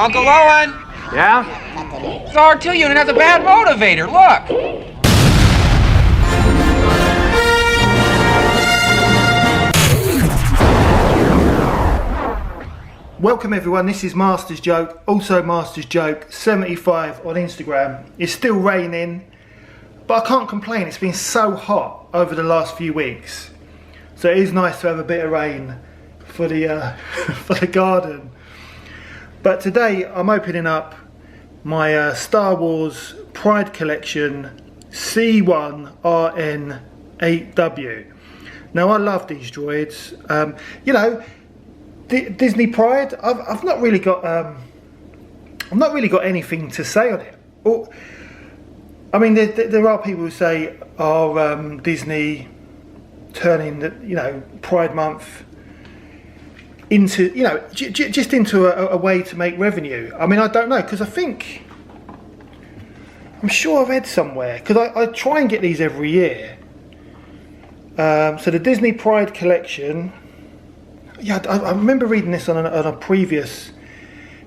Uncle Owen! Yeah? This R2 unit has a bad motivator, look! Welcome everyone, this is Master's Joke, also Master's Joke 75 on Instagram. It's still raining, but I can't complain, it's been so hot over the last few weeks. So it is nice to have a bit of rain for the, for the garden. But today I'm opening up my Star Wars Pride Collection C1-RN8W. Now I love these droids, you know, Disney Pride. I've not really got anything to say on it. Or, I mean, there are people who say, "Oh, Disney turning the Pride Month into just into a way to make revenue." I mean, I don't know, because I'm sure I've read somewhere, because I try and get these every year. So the Disney Pride Collection. Yeah, I remember reading this on a previous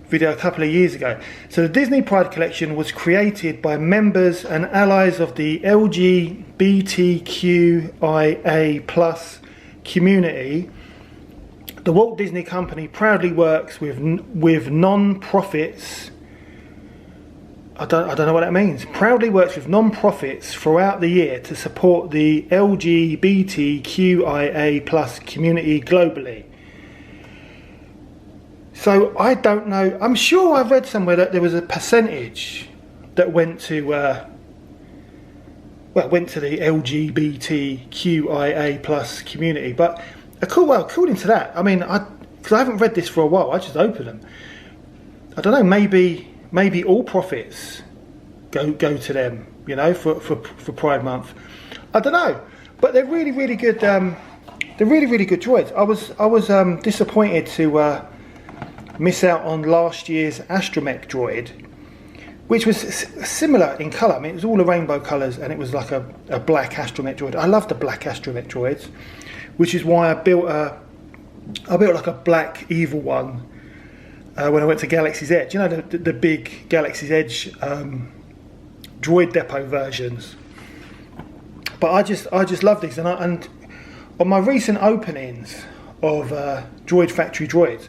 video a couple of years ago. So the Disney Pride Collection was created by members and allies of the LGBTQIA+ community. The Walt Disney Company proudly works with non-profits. I don't know what that means. Proudly works with non-profits throughout the year to support the LGBTQIA+ community globally. So I don't know. I'm sure I've read somewhere that there was a percentage that went to the LGBTQIA+ community. But according to that, I mean, because I haven't read this for a while, I just opened them. I don't know. Maybe all profits go to them. For Pride Month. I don't know. But they're really good. They're really good droids. I was disappointed to miss out on last year's Astromech droid, which was similar in colour. I mean, it was all the rainbow colours, and it was like a black Astromech droid. I love the black Astromech droids, which is why I built like a black evil one when I went to Galaxy's Edge. You know, the big Galaxy's Edge droid depot versions. But I just love these, and on my recent openings of Droid Factory droids,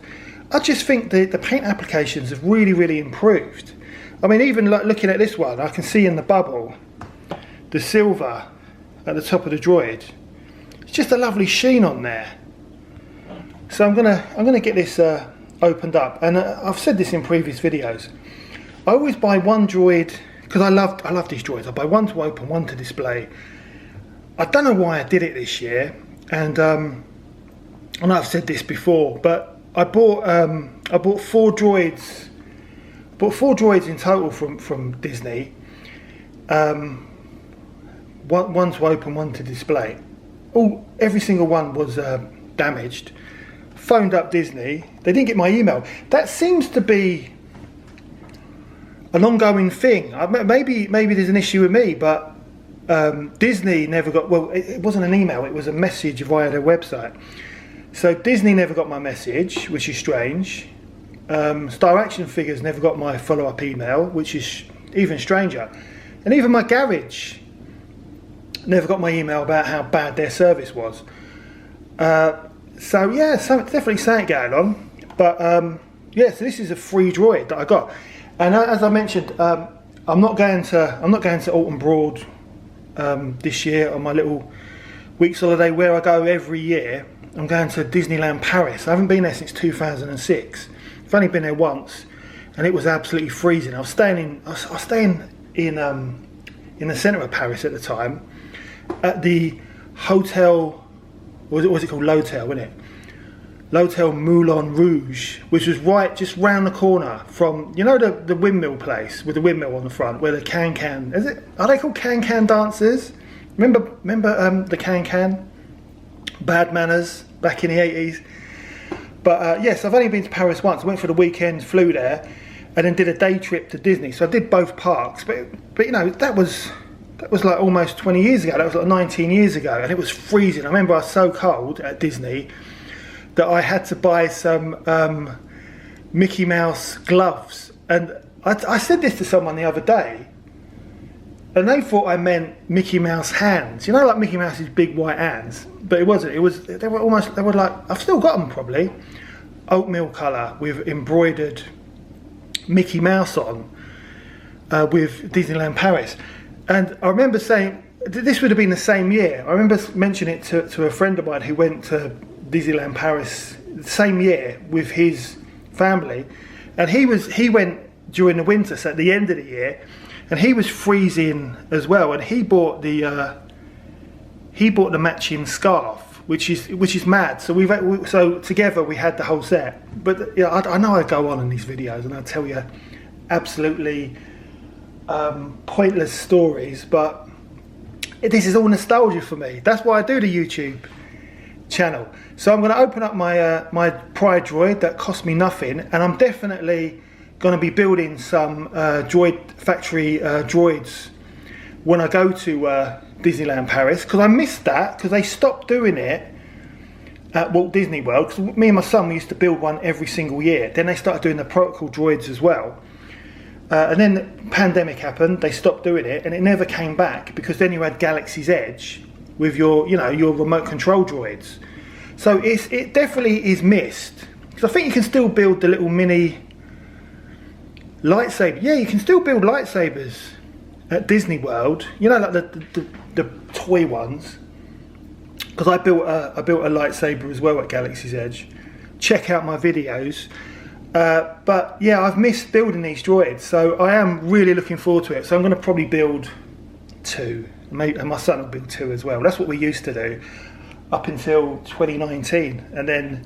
I just think the paint applications have really improved. I mean, even like looking at this one, I can see in the bubble the silver at the top of the droid. It's just a lovely sheen on there. So I'm gonna get this opened up, and I've said this in previous videos. I always buy one droid because I love these droids. I buy one to open, one to display. I don't know why I did it this year, and I know I've said this before, but I bought 4 droids. Bought 4 droids in total from Disney. One to open, one to display. Every single one was damaged. Phoned up Disney. They didn't get my email. That seems to be an ongoing thing. Maybe there's an issue with me, but Disney never got. Well, it wasn't an email. It was a message via their website. So Disney never got my message, which is strange. Star Action Figures never got my follow-up email, which is even stranger. And even my garage never got my email about how bad their service was. So yeah, definitely something going on. But yeah, so this is a free droid that I got. And as I mentioned, I'm not going to Alton Broad this year on my little week's holiday where I go every year. I'm going to Disneyland Paris. I haven't been there since 2006. I've only been there once, and it was absolutely freezing. I was staying in the centre of Paris at the time, at the hotel. What was it called? L'Hotel, wasn't it? L'Hotel Moulin Rouge, which was just round the corner from the windmill place with the windmill on the front, where the can. Are they called can dancers? Remember the can? Bad Manners back in the 80s. But yes, I've only been to Paris once. I went for the weekend, flew there, and then did a day trip to Disney. So I did both parks. But that was like almost 20 years ago. That was like 19 years ago, and it was freezing. I remember I was so cold at Disney that I had to buy some Mickey Mouse gloves. And I said this to someone the other day, and they thought I meant Mickey Mouse hands. You know, like Mickey Mouse's big white hands. But it wasn't. They were like, I've still got them probably, oatmeal colour with embroidered Mickey Mouse on, with Disneyland Paris. And I remember saying, this would have been the same year. I remember mentioning it to a friend of mine who went to Disneyland Paris the same year with his family, and he went during the winter, so at the end of the year, and he was freezing as well, and he bought the matching scarf, which is mad. So together we had the whole set. But yeah, I know I go on in these videos and I tell you absolutely pointless stories, but this is all nostalgia for me. That's why I do the YouTube channel. So I'm going to open up my my Pride Droid that cost me nothing, and I'm definitely going to be building some Droid factory droids when I go to Disneyland Paris, because I missed that because they stopped doing it at Walt Disney World. Because me and my son, we used to build one every single year. Then they started doing the protocol droids as well. And then the pandemic happened, they stopped doing it, and it never came back, because then you had Galaxy's Edge with your, you know, your remote control droids. So it definitely is missed. Because I think you can still build the little mini lightsaber. Yeah, you can still build lightsabers at Disney World. You know, like the toy ones. Because I built a lightsaber as well at Galaxy's Edge. Check out my videos. But yeah, I've missed building these droids, so I am really looking forward to it. So I'm going to probably build 2, and my son will build 2 as well. That's what we used to do up until 2019, and then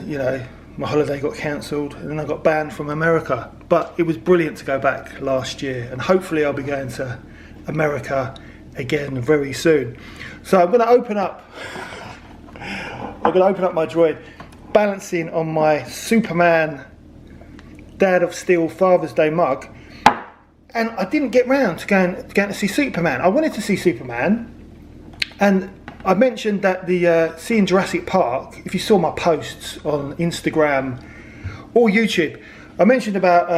you know, my holiday got cancelled, and then I got banned from America. But it was brilliant to go back last year, and hopefully I'll be going to America again very soon. So I'm going to open up my droid, balancing on my Superman Dad of Steel Father's Day mug, and I didn't get round to going to see Superman. I wanted to see Superman, and I mentioned that the seeing Jurassic Park, if you saw my posts on Instagram or YouTube, I mentioned about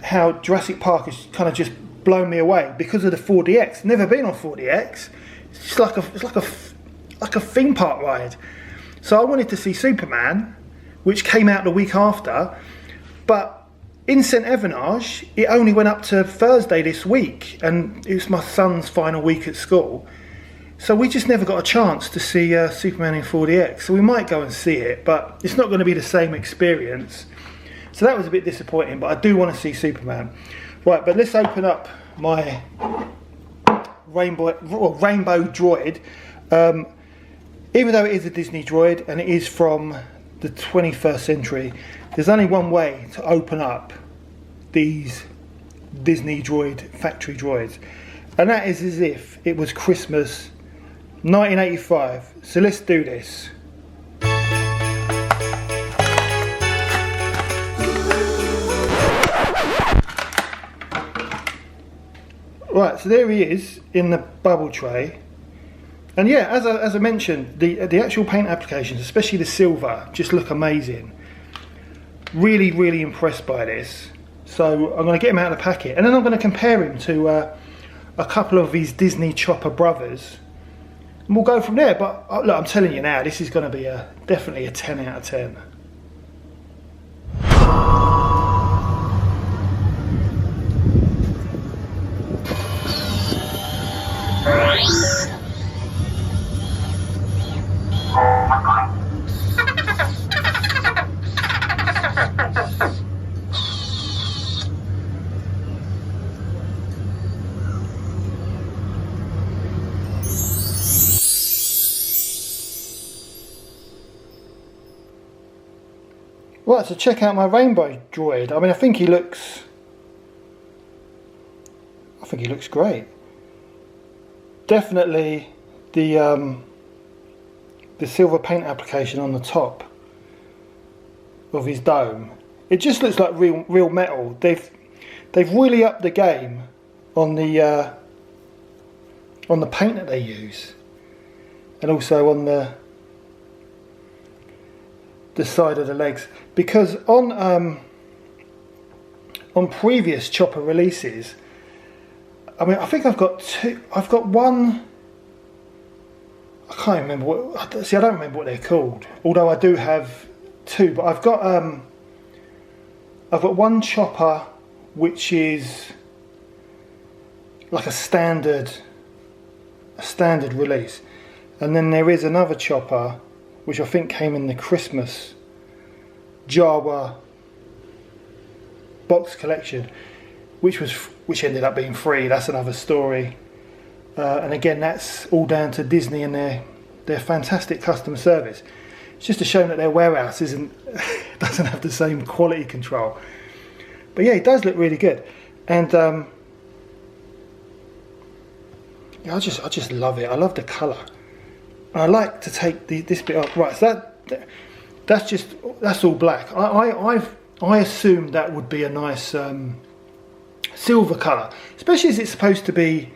how Jurassic Park has kind of just blown me away because of the 4DX. Never been on 4DX. It's just like a theme park ride. So I wanted to see Superman, which came out the week after, but in St Evenage, it only went up to Thursday this week, and it was my son's final week at school. So we just never got a chance to see Superman in 4DX. So we might go and see it, but it's not going to be the same experience. So that was a bit disappointing, but I do want to see Superman. Right, but let's open up my rainbow droid. Even though it is a Disney droid and it is from the 21st century, there's only one way to open up these Disney droid factory droids, and that is as if it was Christmas 1985. So let's do this. Right, so there he is in the bubble tray. And yeah, as I mentioned, the actual paint applications, especially the silver, just look amazing. Really, really impressed by this. So I'm going to get him out of the packet, and then I'm going to compare him to a couple of his Disney Chopper brothers, and we'll go from there. But look, I'm telling you now, this is going to be definitely a 10 out of 10. Right, so check out my rainbow droid. I mean, I think he looks great. Definitely the silver paint application on the top of his dome. It just looks like real metal. They've really upped the game on the paint that they use, and also on the the side of the legs, because on previous chopper releases, I mean, I think I've got two. I've got one. I can't remember what. See, I don't remember what they're called. Although I do have two, but I've got one chopper which is like a standard release, and then there is another chopper which I think came in the Christmas Jawa box collection, which ended up being free. That's another story. And again, that's all down to Disney and their fantastic customer service. It's just a shame that their warehouse doesn't have the same quality control. But yeah, it does look really good, and yeah, I just love it. I love the colour. And I like to take this bit off. Right, so that's all black. I assumed that would be a nice silver colour, especially as it's supposed to be,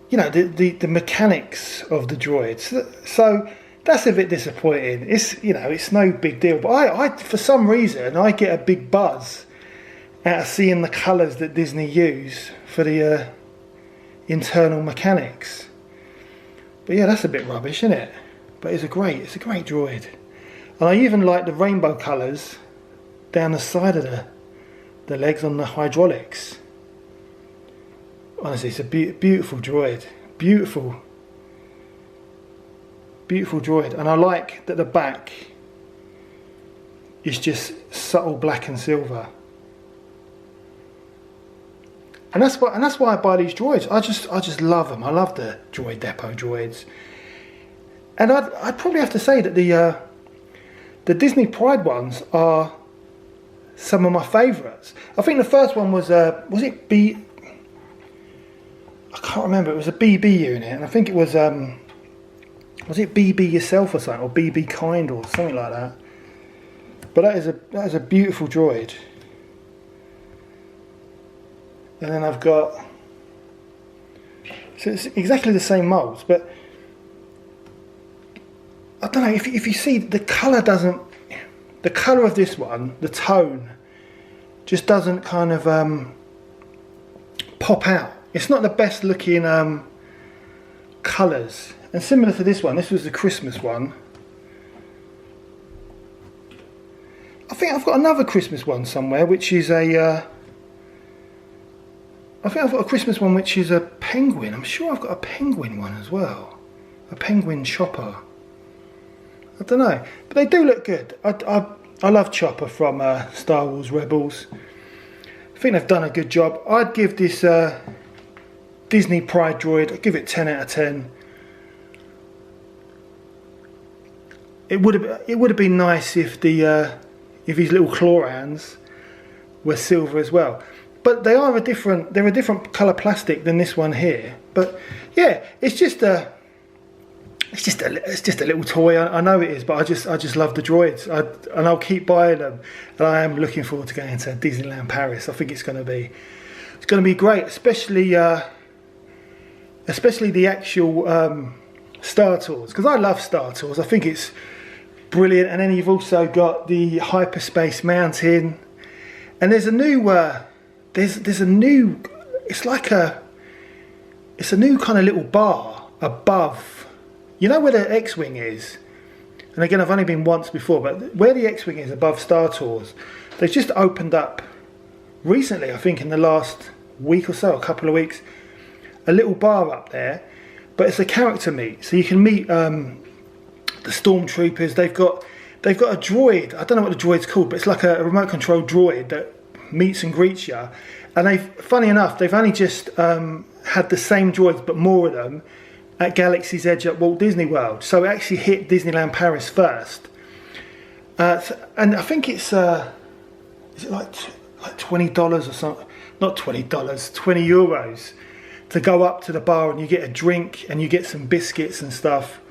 you know, the mechanics of the droids. So that's a bit disappointing. It's, you know, it's no big deal, but I for some reason I get a big buzz out of seeing the colours that Disney use for the internal mechanics. But yeah, that's a bit rubbish, isn't it? But it's a great droid. And I even like the rainbow colours down the side of the legs on the hydraulics. Honestly, it's a beautiful droid. Beautiful droid. And I like that the back is just subtle black and silver. And that's why I buy these droids. I just love them. I love the Droid Depot droids. And I'd probably have to say that the Disney Pride ones are some of my favourites. I think the first one was it B? I can't remember. It was a BB unit, and I think it was it BB yourself or something, or BB kind or something like that. But that is a beautiful droid. And then I've got, so it's exactly the same moulds, but I don't know, if you see, the colour of this one, the tone, just doesn't kind of pop out. It's not the best looking colours. And similar to this one, this was the Christmas one. I think I've got another Christmas one somewhere, which is I think I've got a Christmas one which is a penguin. I'm sure I've got a penguin one as well. A penguin chopper. I don't know. But they do look good. I love Chopper from Star Wars Rebels. I think they've done a good job. I'd give this Disney Pride droid, I'd give it 10 out of 10. It would have been nice if his little claw hands were silver as well. But they're a different colour plastic than this one here. But yeah, it's just a little toy. I know it is, but I just love the droids, and I'll keep buying them. And I am looking forward to going to Disneyland Paris. I think it's going to be great, especially the actual Star Tours, because I love Star Tours. I think it's brilliant. And then you've also got the Hyperspace Mountain, and there's a new there's a new, it's a new kind of little bar above, you know where the X-Wing is, and again I've only been once before, but where the X-Wing is above Star Tours, they've just opened up recently, I think in the last week or so, a couple of weeks, a little bar up there, but it's a character meet, so you can meet the stormtroopers. They've got a droid, I don't know what the droid's called, but it's like a remote control droid that meets and greets you. And funny enough, they've only just had the same droids, but more of them, at Galaxy's Edge at Walt Disney World. So it actually hit Disneyland Paris first. And I think it's is it like $20 or something? Not $20, €20 to go up to the bar, and you get a drink and you get some biscuits and stuff.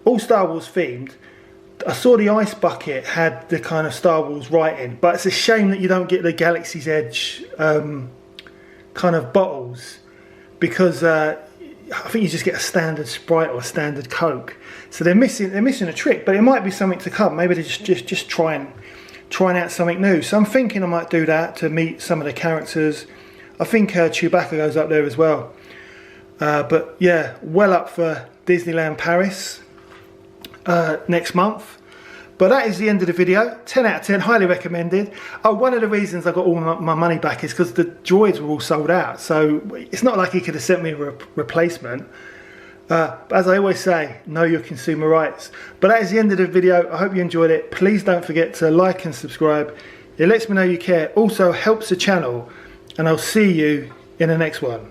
All Star Wars themed. I saw the ice bucket had the kind of Star Wars writing, but it's a shame that you don't get the Galaxy's Edge kind of bottles, because I think you just get a standard Sprite or a standard Coke. So they're missing a trick, but it might be something to come. Maybe they're just trying out something new. So I'm thinking I might do that to meet some of the characters. I think Chewbacca goes up there as well. But yeah, well up for Disneyland Paris next month. But that is the end of the video. 10 out of 10, highly recommended. Oh, one of the reasons I got all my money back is because the droids were all sold out. So it's not like he could have sent me a replacement. But as I always say, know your consumer rights. But that is the end of the video. I hope you enjoyed it. Please don't forget to like and subscribe. It lets me know you care. Also helps the channel. And I'll see you in the next one.